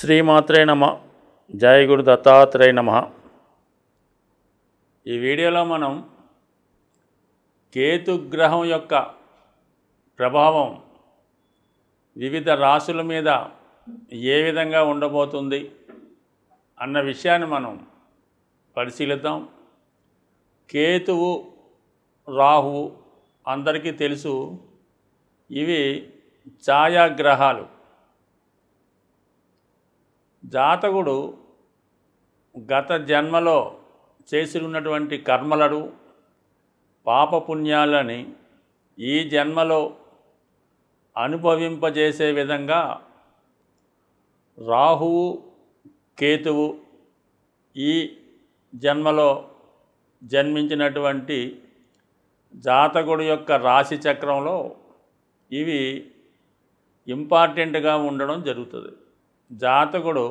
శ్రీమాత్రే నమ. జయ గురు దత్తాత్రేయ నమ. ఈ వీడియోలో మనం కేతుగ్రహం యొక్క ప్రభావం వివిధ రాశుల మీద ఏ విధంగా ఉండబోతుంది అన్న విషయాన్ని మనం పరిశీలిద్దాం. కేతువు, రాహువు అందరికీ తెలుసు. ఇవి ఛాయాగ్రహాలు. జాతకుడు గత జన్మలో చేసినటువంటి కర్మలను, పాపపుణ్యాలని ఈ జన్మలో అనుభవింపజేసే విధంగా రాహువు, కేతువు ఈ జన్మలో జన్మించినటువంటి జాతకుడు యొక్క రాశి చక్రంలో ఇవి ఇంపార్టెంట్గా ఉండడం జరుగుతుంది. జాతకుడు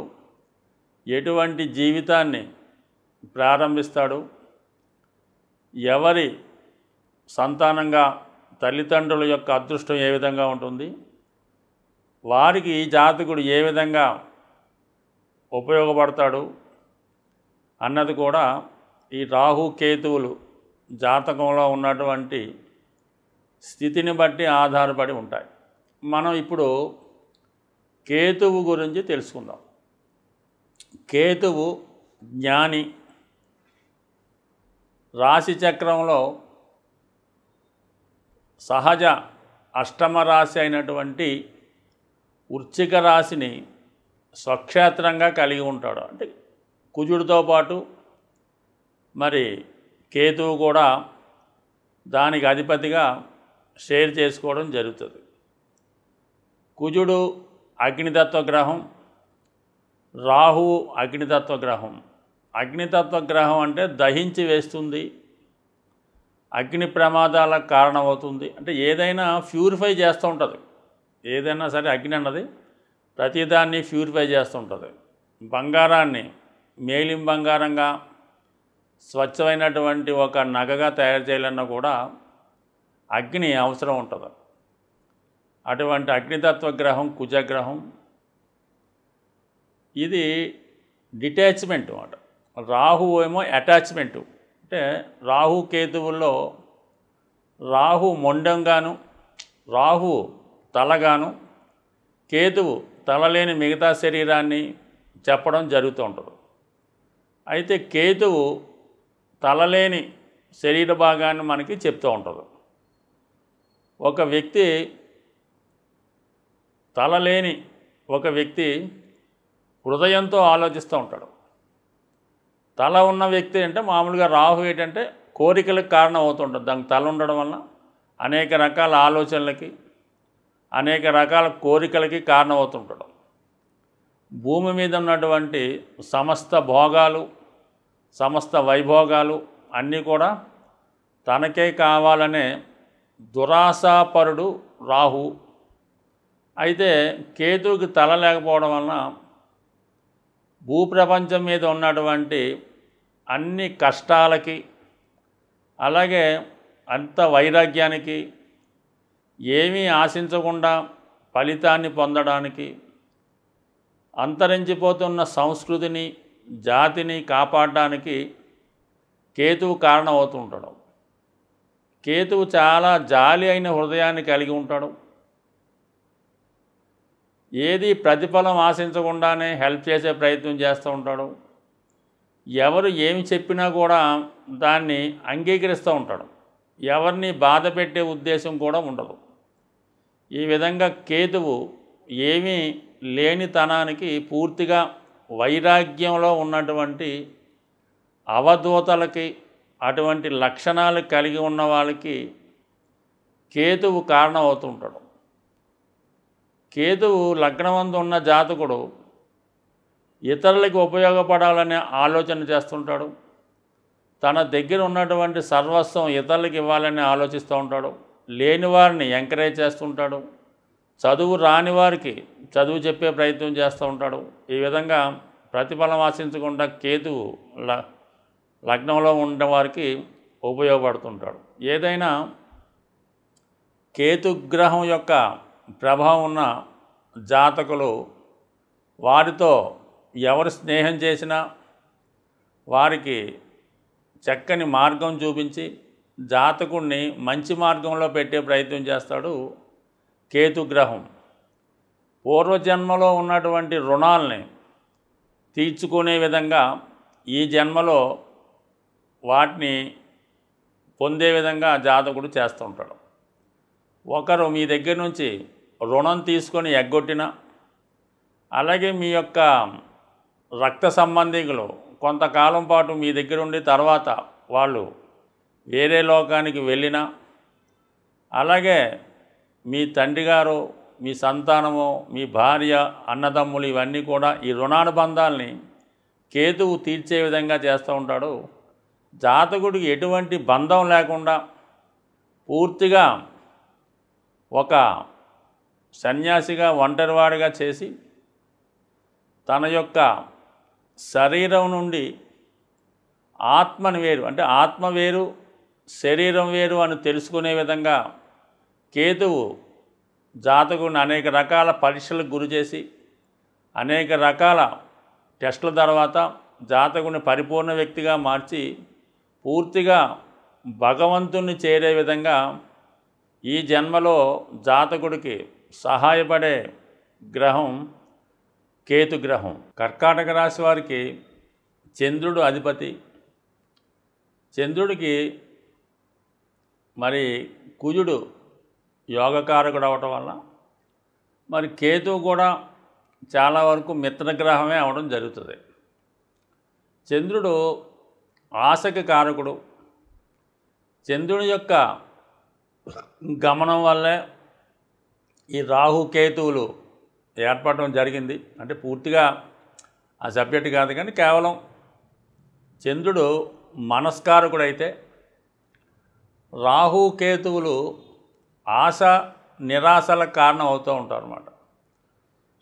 ఎటువంటి జీవితాన్ని ప్రారంభిస్తాడు, ఎవరి సంతానంగా తల్లిదండ్రుల యొక్క అదృష్టం ఏ విధంగా ఉంటుంది, వారికి ఈ జాతకుడు ఏ విధంగా ఉపయోగపడతాడు అన్నది కూడా ఈ రాహు కేతువులు జాతకంలో ఉన్నటువంటి స్థితిని బట్టి ఆధారపడి ఉంటాయి. మనం ఇప్పుడు కేతువు గురించి తెలుసుకుందాం. కేతువు జ్ఞాని. రాశి చక్రంలో సహజ అష్టమ రాశి అయినటువంటి వృశ్చిక రాశిని స్వక్షేత్రంగా కలిగి ఉంటాడు. అంటే కుజుడితో పాటు మరి కేతువు కూడా దానికి అధిపతిగా షేర్ చేసుకోవడం జరుగుతుంది. కుజుడు అగ్నితత్వ గ్రహం, రాహువు అగ్నితత్వ గ్రహం. అగ్నితత్వ గ్రహం అంటే దహించి వేస్తుంది, అగ్ని ప్రమాదాలకు కారణమవుతుంది. అంటే ఏదైనా ప్యూరిఫై చేస్తూ ఉంటుంది. ఏదైనా సరే అగ్ని అన్నది ప్రతిదాన్ని ప్యూరిఫై చేస్తూ ఉంటుంది. బంగారాన్ని మేలిం బంగారంగా స్వచ్ఛమైనటువంటి ఒక నగగా తయారు చేయాలన్నా కూడా అగ్ని అవసరం ఉంటుంది. అటువంటి అగ్నితత్వ గ్రహం కుజగ్రహం. ఇది డిటాచ్మెంట్ అన్నమాట. రాహు ఏమో అటాచ్మెంటు. అంటే రాహు కేతువుల్లో రాహు మొండంగాను, రాహు తలగాను, కేతువు తలలేని మిగతా శరీరాన్ని చెప్పడం జరుగుతూ ఉంటుంది. అయితే కేతువు తలలేని శరీర భాగాన్ని మనకి చెప్తూ ఉంటుంది. ఒక వ్యక్తి తలలేని ఒక వ్యక్తి హృదయంతో ఆలోచిస్తూ ఉంటాడు. తల ఉన్న వ్యక్తి అంటే మామూలుగా రాహు ఏంటంటే కోరికలకు కారణం అవుతుంటుంది. దానికి తల ఉండడం వలన అనేక రకాల ఆలోచనలకి, అనేక రకాల కోరికలకి కారణం అవుతుంటాడు. భూమి మీద ఉన్నటువంటి సమస్త భోగాలు, సమస్త వైభోగాలు అన్నీ కూడా తనకే కావాలనే దురాశాపరుడు రాహు. అయితే కేతువుకి తల లేకపోవడం వలన భూప్రపంచం మీద ఉన్నటువంటి అన్ని కష్టాలకి, అలాగే అంత వైరాగ్యానికి, ఏమీ ఆశించకుండా ఫలితాన్ని పొందడానికి, అంతరించిపోతున్న సంస్కృతిని, జాతిని కాపాడడానికి కేతువు కారణం అవుతుంటాడు. కేతువు చాలా జాలి అయిన హృదయాన్ని కలిగి ఉంటాడు. ఏది ప్రతిఫలం ఆశించకుండానే హెల్ప్ చేసే ప్రయత్నం చేస్తూ ఉంటాడు. ఎవరు ఏమి చెప్పినా కూడా దాన్ని అంగీకరిస్తూ ఉంటాడు. ఎవరిని బాధ పెట్టే ఉద్దేశం కూడా ఉండదు. ఈ విధంగా కేతువు ఏమీ లేనితనానికి పూర్తిగా వైరాగ్యంలో ఉన్నటువంటి అవధూతలకి, అటువంటి లక్షణాలు కలిగి ఉన్న వాళ్ళకి కేతువు కారణం అవుతుంటాడు. కేతువు లగ్నమందు ఉన్న జాతకుడు ఇతరులకి ఉపయోగపడాలనే ఆలోచన చేస్తుంటాడు. తన దగ్గర ఉన్నటువంటి సర్వస్వం ఇతరులకు ఇవ్వాలని ఆలోచిస్తూ ఉంటాడు. లేని వారిని ఎంకరేజ్ చేస్తుంటాడు. చదువు రాని వారికి చదువు చెప్పే ప్రయత్నం చేస్తూ ఉంటాడు. ఈ విధంగా ప్రతిఫలం ఆశించకుండా కేతువు లగ్నంలో ఉన్నవారికి ఉపయోగపడుతుంటాడు. ఏదైనా కేతుగ్రహం యొక్క ప్రభావం ఉన్న జాతకులు వారితో ఎవరు స్నేహం చేసినా వారికి చక్కని మార్గం చూపించి జాతకుడిని మంచి మార్గంలో పెట్టే ప్రయత్నం చేస్తాడు కేతుగ్రహం. పూర్వజన్మలో ఉన్నటువంటి రుణాలని తీర్చుకునే విధంగా ఈ జన్మలో వాటిని పొందే విధంగా జాతకుడు చేస్తూ ఉంటాడు. ఒకరు మీ దగ్గర నుంచి రుణం తీసుకొని ఎగ్గొట్టినా, అలాగే మీ యొక్క రక్త సంబంధికులు కొంతకాలం పాటు మీ దగ్గర ఉండి తర్వాత వాళ్ళు వేరే లోకానికి వెళ్ళినా, అలాగే మీ తండ్రి గారు, మీ సంతానము, మీ భార్య, అన్నదమ్ములు ఇవన్నీ కూడా ఈ రుణానుబంధాలని కేతువు తీర్చే విధంగా చేస్తూ ఉంటాడు. జాతకుడికి ఎటువంటి బంధం లేకుండా పూర్తిగా ఒక సన్యాసిగా ఒంటరివాడిగా చేసి తన యొక్క శరీరం నుండి ఆత్మని వేరు, అంటే ఆత్మ వేరు శరీరం వేరు అని తెలుసుకునే విధంగా కేతువు జాతకుడిని అనేక రకాల పరీక్షలకు గురి చేసి అనేక రకాల టెస్టుల తర్వాత జాతకుడిని పరిపూర్ణ వ్యక్తిగా మార్చి పూర్తిగా భగవంతుణ్ణి చేరే విధంగా ఈ జన్మలో జాతకుడికి సహాయపడే గ్రహం కేతుగ్రహం. కర్కాటక రాశి వారికి చంద్రుడు అధిపతి. చంద్రుడికి మరి కుజుడు యోగకారకుడు అవటం వల్ల మరి కేతువు కూడా చాలా వరకు మిత్రగ్రహమే అవడం జరుగుతుంది. చంద్రుడు ఆశకి కారకుడు. చంద్రుని యొక్క గమనం వల్లే ఈ రాహుకేతువులు ఏర్పడడం జరిగింది. అంటే పూర్తిగా ఆ సబ్జెక్ట్ కాదు, కానీ కేవలం చంద్రుడు మనస్కారకుడైతే రాహుకేతువులు ఆశ నిరాశలకు కారణం అవుతూ ఉంటారు అన్నమాట.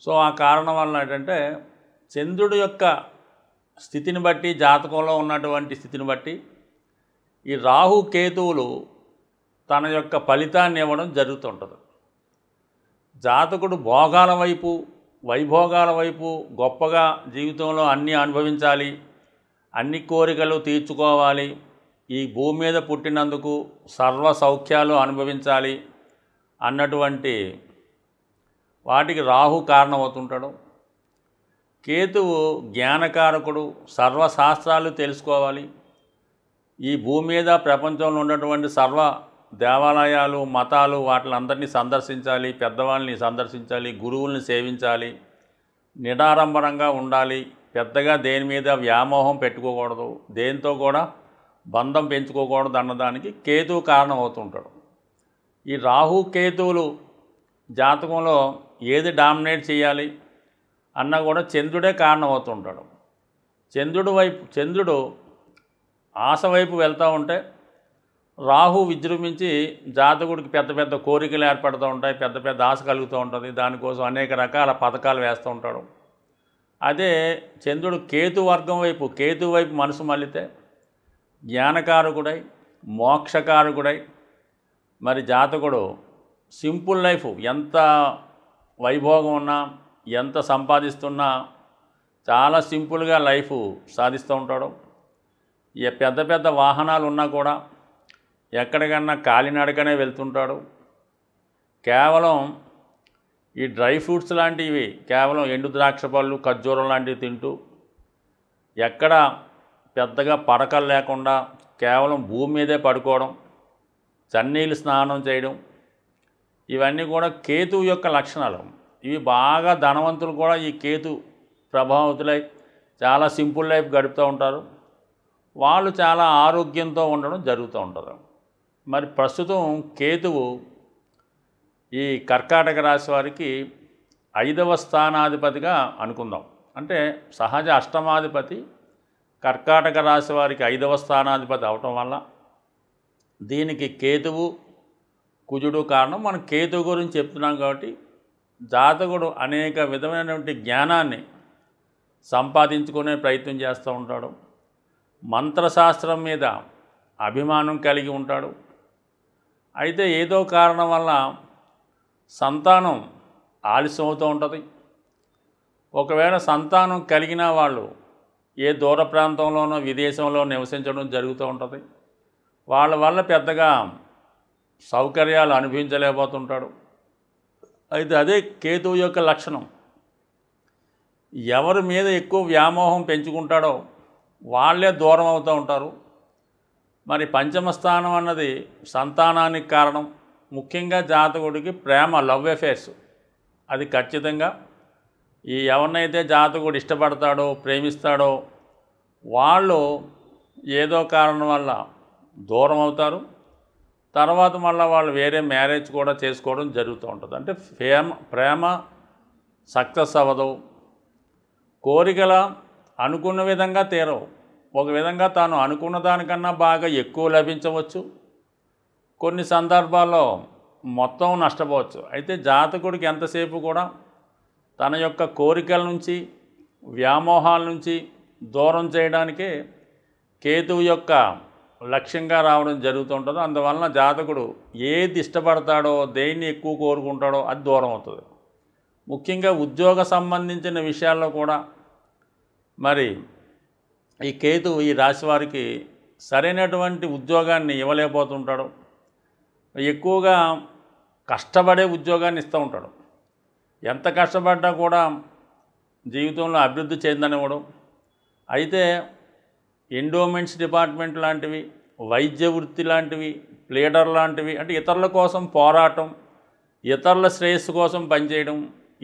సో ఆ కారణం వల్ల ఏంటంటే చంద్రుడి యొక్క స్థితిని బట్టి, జాతకంలో ఉన్నటువంటి స్థితిని బట్టి ఈ రాహుకేతువులు తన యొక్క ఫలితాన్ని ఇవ్వడం జరుగుతుంటుంది. జాతకుడు భోగాల వైపు, వైభోగాల వైపు, గొప్పగా జీవితంలో అన్నీ అనుభవించాలి, అన్ని కోరికలు తీర్చుకోవాలి, ఈ భూమి మీద పుట్టినందుకు సర్వ సౌఖ్యాలు అనుభవించాలి అన్నటువంటి వాటికి రాహు కారణమవుతుంటాడు. కేతువు జ్ఞానకారకుడు, సర్వశాస్త్రాలు తెలుసుకోవాలి, ఈ భూమి మీద ప్రపంచంలో ఉన్నటువంటి సర్వ దేవాలయాలు, మతాలు వాటిలందరినీ సందర్శించాలి, పెద్దవాళ్ళని సందర్శించాలి, గురువుల్ని సేవించాలి, నిడారంభరంగా ఉండాలి, పెద్దగా దేని మీద వ్యామోహం పెట్టుకోకూడదు, దేంతో కూడా బంధం పెంచుకోకూడదు అన్నదానికి కేతువు కారణం అవుతుంటాడు. ఈ రాహు కేతువులు జాతకంలో ఏది డామినేట్ చేయాలి అన్నా కూడా చంద్రుడే కారణం అవుతుంటాడు. చంద్రుడు ఆశ వైపు వెళ్తూ ఉంటే రాహు విజృంభించి జాతకుడికి పెద్ద పెద్ద కోరికలు ఏర్పడుతూ ఉంటాయి, పెద్ద పెద్ద ఆశ కలుగుతూ ఉంటుంది, దానికోసం అనేక రకాల పథకాలు వేస్తూ ఉంటాడు. అదే చంద్రుడు కేతు వైపు మనసు మళ్ళితే జ్ఞానకారకుడై, మోక్షకారకుడై మరి జాతకుడు సింపుల్ లైఫ్, ఎంత వైభోగం ఉన్నా, ఎంత సంపాదిస్తున్నా చాలా సింపుల్గా లైఫ్ సాధిస్తూ ఉంటాడు. పెద్ద పెద్ద వాహనాలు ఉన్నా కూడా ఎక్కడికన్నా కాలినడకనే వెళ్తుంటాడు. కేవలం ఈ డ్రై ఫ్రూట్స్ లాంటివి, కేవలం ఎండు ద్రాక్ష పళ్ళు, ఖర్జూరం లాంటివి తింటూ, ఎక్కడ పెద్దగా పడకలు లేకుండా కేవలం భూమి మీదే పడుకోవడం, చన్నీళ్ళు స్నానం చేయడం, ఇవన్నీ కూడా కేతువు యొక్క లక్షణాలు. ఇవి బాగా ధనవంతులు కూడా ఈ కేతు ప్రభావితులై చాలా సింపుల్ లైఫ్ గడుపుతూ ఉంటారు. వాళ్ళు చాలా ఆరోగ్యంతో ఉండడం జరుగుతూ ఉంటుంది. మరి ప్రస్తుతం కేతువు ఈ కర్కాటక రాశి వారికి 5వ స్థానాధిపతిగా అనుకుందాం. అంటే సహజ అష్టమాధిపతి కర్కాటక రాశి వారికి 5వ స్థానాధిపతి అవటం వల్ల దీనికి కేతువు కుజుడు కారణం. మనం కేతువు గురించి చెప్తున్నాం కాబట్టి జాతకుడు అనేక విధమైనటువంటి జ్ఞానాన్ని సంపాదించుకునే ప్రయత్నం చేస్తూ ఉంటాడు. మంత్రశాస్త్రం మీద అభిమానం కలిగి ఉంటాడు. అయితే ఏదో కారణం వల్ల సంతానం ఆలస్యం అవుతూ ఉంటుంది. ఒకవేళ సంతానం కలిగిన వాళ్ళు ఏ దూర ప్రాంతంలోనో విదేశంలో నివసించడం జరుగుతూ ఉంటుంది. వాళ్ళ వల్ల పెద్దగా సౌకర్యాలు అనుభవించలేకపోతుంటాడు. అయితే అదే కేతువు యొక్క లక్షణం. ఎవరి మీద ఎక్కువ వ్యామోహం పెంచుకుంటాడో వాళ్ళే దూరం అవుతూ ఉంటారు. మరి పంచమ స్థానం అన్నది సంతానానికి కారణం. ముఖ్యంగా జాతకుడికి ప్రేమ, లవ్ అఫేర్స్ అది ఖచ్చితంగా ఎవరినైతే జాతకుడు ఇష్టపడతాడో ప్రేమిస్తాడో వాళ్ళు ఏదో కారణం వల్ల దూరం అవుతారు. తర్వాత మళ్ళీ వాళ్ళు వేరే మ్యారేజ్ కూడా చేసుకోవడం జరుగుతూ ఉంటుంది. అంటే ప్రేమ సక్సెస్ అవ్వదు. కోరికల అనుకున్న విధంగా తీరవు. ఒక విధంగా తాను అనుకున్న దానికన్నా బాగా ఎక్కువ లభించవచ్చు. కొన్ని సందర్భాల్లో మొత్తం నష్టపోవచ్చు. అయితే జాతకుడికి ఎంతసేపు కూడా తన యొక్క కోరికల నుంచి వ్యామోహాల నుంచి దూరం చేయడానికే కేతువు యొక్క లక్ష్యంగా రావడం జరుగుతుంటుందో అందువలన జాతకుడు ఏది ఇష్టపడతాడో దేన్ని ఎక్కువ కోరుకుంటాడో అది దూరం అవుతుంది. ముఖ్యంగా ఉద్యోగ సంబంధించిన విషయాల్లో కూడా మరి ఈ కేతువు ఈ రాశి వారికి సరైనటువంటి ఉద్యోగాన్ని ఇవ్వలేకపోతుంటాడు. ఎక్కువగా కష్టపడే ఉద్యోగాన్ని ఇస్తూ ఉంటాడు. ఎంత కష్టపడ్డా కూడా జీవితంలో అభివృద్ధి చెందనివ్వడం. అయితే ఎండోమెంట్స్ డిపార్ట్మెంట్ లాంటివి, వైద్య వృత్తి లాంటివి, ప్లేడర్ లాంటివి, అంటే ఇతరుల కోసం పోరాటం, ఇతరుల శ్రేయస్సు కోసం పనిచేయడం,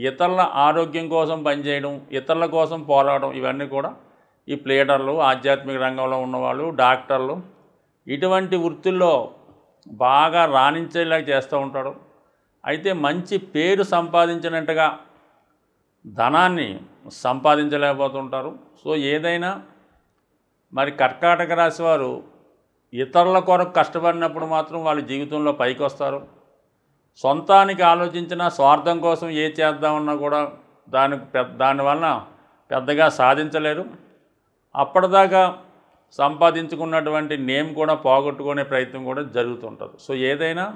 ఇతరుల ఆరోగ్యం కోసం పనిచేయడం, ఇతరుల కోసం పోరాటం, ఇవన్నీ కూడా ఈ ప్లేడర్లు, ఆధ్యాత్మిక రంగంలో ఉన్నవాళ్ళు, డాక్టర్లు ఇటువంటి వృత్తుల్లో బాగా రాణించేలా చేస్తూ ఉంటాడు. అయితే మంచి పేరు సంపాదించినట్టుగా ధనాన్ని సంపాదించలేకపోతుంటారు. సో ఏదైనా మరి కర్కాటక రాశి వారు ఇతరుల కొరకు కష్టపడినప్పుడు మాత్రం వాళ్ళ జీవితంలో పైకి వస్తారు. సొంతానికి ఆలోచించిన స్వార్థం కోసం ఏ చేద్దామన్నా కూడా దానివల్ల పెద్దగా సాధించలేరు. అప్పటిదాకా సంపాదించుకున్నటువంటి నేమ్ కూడా పోగొట్టుకునే ప్రయత్నం కూడా జరుగుతుంటుంది. సో ఏదైనా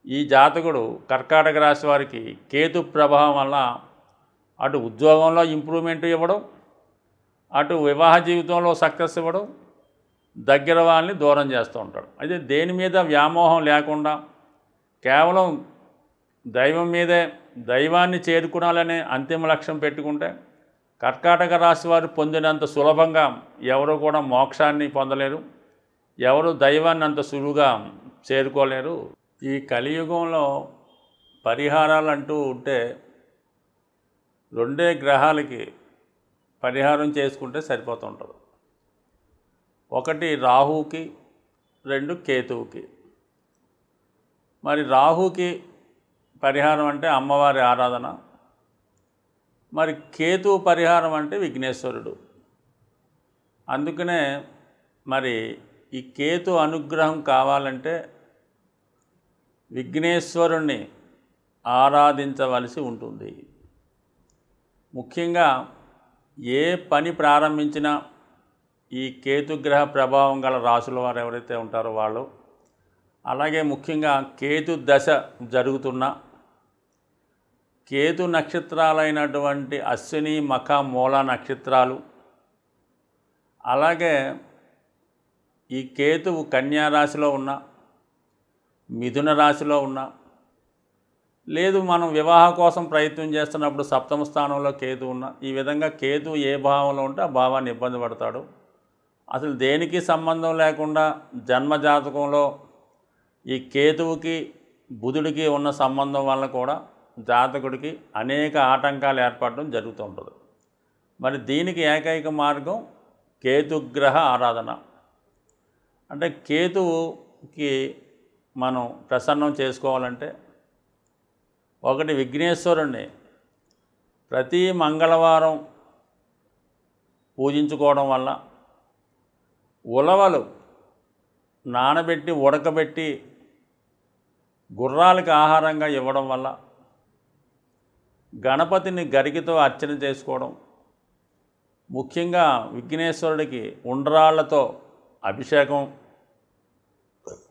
ఈ జాతకుడు కర్కాటక రాశి వారికి కేతు ప్రభావం వల్ల అటు ఉద్యోగంలో ఇంప్రూవ్మెంట్ ఇవ్వడం, అటు వివాహ జీవితంలో సక్సెస్ ఇవ్వడం, దగ్గర వాళ్ళని దూరం చేస్తూ ఉంటాడు. అయితే దేని మీద వ్యామోహం లేకుండా కేవలం దైవం మీదే, దైవాన్ని చేరుకునాలనే అంతిమ లక్ష్యం పెట్టుకుంటే కర్కాటక రాశి వారు పొందినంత సులభంగా ఎవరు కూడా మోక్షాన్ని పొందలేరు. ఎవరు దైవాన్ని అంత సులువుగా చేరుకోలేరు. ఈ కలియుగంలో పరిహారాలు అంటూ ఉంటే రెండే గ్రహాలకి పరిహారం చేసుకుంటే సరిపోతుంటుంది. ఒకటి రాహుకి, రెండు కేతువుకి. మరి రాహుకి పరిహారం అంటే అమ్మవారి ఆరాధన, మరి కేతువు పరిహారం అంటే విఘ్నేశ్వరుడు. అందుకనే మరి ఈ కేతు అనుగ్రహం కావాలంటే విఘ్నేశ్వరుణ్ణి ఆరాధించవలసి ఉంటుంది. ముఖ్యంగా ఏ పని ప్రారంభించినా ఈ కేతుగ్రహ ప్రభావం గల రాసుల వారు ఎవరైతే ఉంటారో వాళ్ళు, అలాగే ముఖ్యంగా కేతు దశ జరుగుతున్న కేతు నక్షత్రాలైనటువంటి అశ్విని, మఖ, మూల నక్షత్రాలు, అలాగే ఈ కేతువు కన్యా రాశిలో ఉన్న, మిథున రాశిలో ఉన్న, లేదు మనం వివాహ కోసం ప్రయత్నం చేస్తున్నప్పుడు సప్తమ స్థానంలో కేతు ఉన్న, ఈ విధంగా కేతు ఏ భావంలో ఉంటే ఆ భావాన్ని ఇబ్బంది పడతాడు. అసలు దేనికి సంబంధం లేకుండా జన్మజాతకంలో ఈ కేతువుకి బుధుడికి ఉన్న సంబంధం వల్ల కూడా జాతకుడికి అనేక ఆటంకాలు ఏర్పడడం జరుగుతూ ఉంటుంది. మరి దీనికి ఏకైక మార్గం కేతుగ్రహ ఆరాధన. అంటే కేతువుకి మనం ప్రసన్నం చేసుకోవాలంటే ఒకటి విఘ్నేశ్వరుణ్ణి ప్రతి మంగళవారం పూజించుకోవడం వల్ల, ఉలవలు నానబెట్టి ఉడకబెట్టి గుర్రాలకు ఆహారంగా ఇవ్వడం వల్ల, గణపతిని గరికతో అర్చన చేసుకోవడం, ముఖ్యంగా విఘ్నేశ్వరుడికి ఉండ్రాళ్లతో అభిషేకం,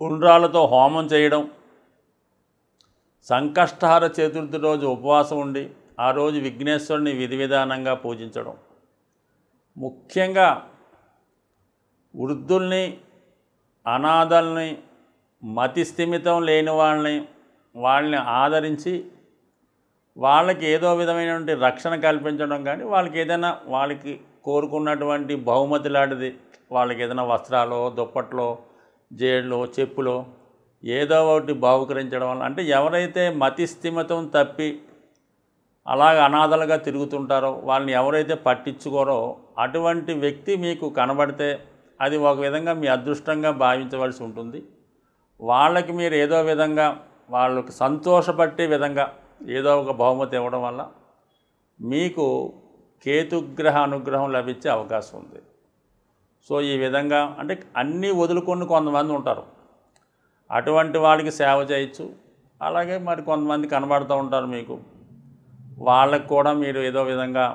ఉండ్రాళ్లతో హోమం చేయడం, సంకష్టహార చతుర్థి రోజు ఉపవాసం ఉండి ఆ రోజు విఘ్నేశ్వరుని విధి విధానంగా పూజించడం, ముఖ్యంగా వృద్ధుల్ని, అనాథల్ని, మతి స్థిమితం లేని వాళ్ళని ఆదరించి వాళ్ళకి ఏదో విధమైనటువంటి రక్షణ కల్పించడం, కానీ వాళ్ళకి ఏదైనా వాళ్ళకి కోరుకున్నటువంటి బహుమతి లాంటిది, వాళ్ళకి ఏదైనా వస్త్రాలు, దుప్పట్లో, జేళ్ళు, చెప్పులో ఏదో ఒకటి బహుకరించడం వల్ల, అంటే ఎవరైతే మతి స్థిమితం తప్పి అలాగ అనాథలుగా తిరుగుతుంటారో, వాళ్ళని ఎవరైతే పట్టించుకోరో అటువంటి వ్యక్తి మీకు కనబడితే అది ఒక విధంగా మీ అదృష్టంగా భావించవలసి ఉంటుంది. వాళ్ళకి మీరు ఏదో విధంగా వాళ్ళకి సంతోషపట్టే విధంగా ఏదో ఒక బహుమతి ఇవ్వడం వల్ల మీకు కేతుగ్రహ అనుగ్రహం లభించే అవకాశం ఉంది. సో ఈ విధంగా అంటే అన్నీ వదులుకొని కొంతమంది ఉంటారు, అటువంటి వాళ్ళకి సేవ చేయొచ్చు. అలాగే మరి కొంతమంది కనబడుతూ ఉంటారు మీకు, వాళ్ళకు కూడా మీరు ఏదో విధంగా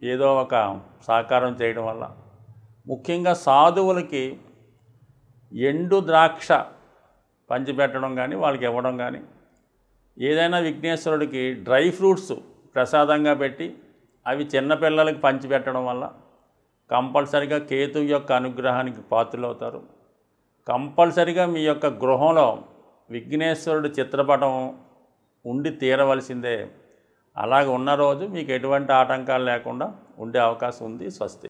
ఏదో ఒక సహకారం చేయడం వల్ల, ముఖ్యంగా సాధువులకి ఎండు ద్రాక్ష పంచిపెట్టడం కానీ, వాళ్ళకి ఇవ్వడం కానీ, ఏదైనా విఘ్నేశ్వరుడికి డ్రై ఫ్రూట్స్ ప్రసాదంగా పెట్టి అవి చిన్నపిల్లలకి పంచిపెట్టడం వల్ల కంపల్సరిగా కేతువు యొక్క అనుగ్రహానికి పాత్రులవుతారు. కంపల్సరిగా మీ యొక్క గృహంలో విఘ్నేశ్వరుడి చిత్రపటం ఉండి తీరవలసిందే. అలాగ ఉన్న రోజు మీకు ఎటువంటి ఆటంకాలు లేకుండా ఉండే అవకాశం ఉంది. స్వస్తి.